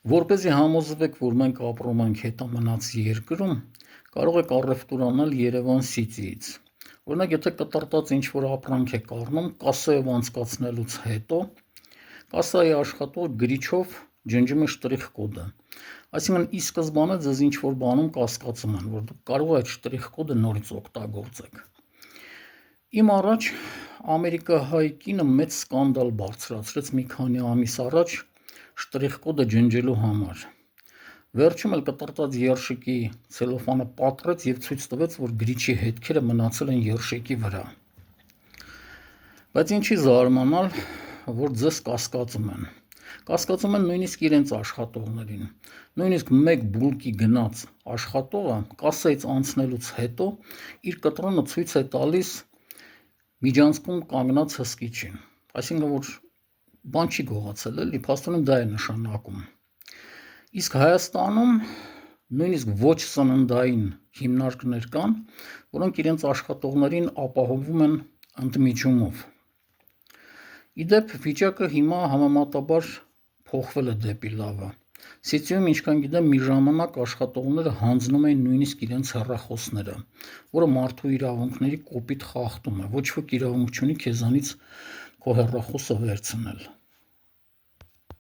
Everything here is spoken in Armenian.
Որպեսզի համոզվեք, որ մենք ապրում ենք հետամնաց երկրում, կարող եք առևտուր անել Երևան City-ից։ Օրինակ, եթե կտրտած ինչ-որ ապրանք եք առնում, կասայով անցկացնելուց հետո, կասայի աշխատող գրիչով ջնջում է շտրիխ կոդը։ Այսինքն, ի սկզբանե ձեզ ինչ-որ բանում կասկածում են, որ դուք կարող եք այդ շտրիխ կոդը նորից օգտագործեք։ Իմ առաջ ամերիկահայ կինը մեծ սկանդալ բարձրացրեց մի քանի ամիս առաջ շտրիխ կոդը ջնջելու համար։ Վերջում էլ կտրտած երշիկի ցելոֆանը պատռեց և ցույց տվեց, որ գրիչի հետքերը մնացել են երշիկի վրա։ Բայց ինչի զարմանալ, որ ձեզ կասկածում են։ Կասկածում են նույնիսկ իրենց աշխատողներին։ Նույնիսկ մեկ բուլկի գնաց աշխատողը կասայից անցնելուց հետո իր կտրոնը ցույց է տալիս միջանցքում կանգնած հսկիչին։ Այսինքն, որ բան չի գողացել, էլի, փաստորեն դա է նշանակում։ Իսկ Հայաստանում նույնիսկ ոչ սննդային հիմնարկներ կան, որոնք իրենց աշխատողներին ապահովում են ընդմիջումով։ Իդեպ վիճակը հիմա համեմատաբար փոխվել է դեպի լավը։ City-ում, ինչքան գիտեմ, մի ժամանակ աշխատողները հանձնում էին նույնիսկ իրենց հեռախոսները, որը մարդու իրավունքների կոպիտ խախտում է։ Ոչ ոք իրավունք չունի քեզանից քո հեռախոսը վերցնել։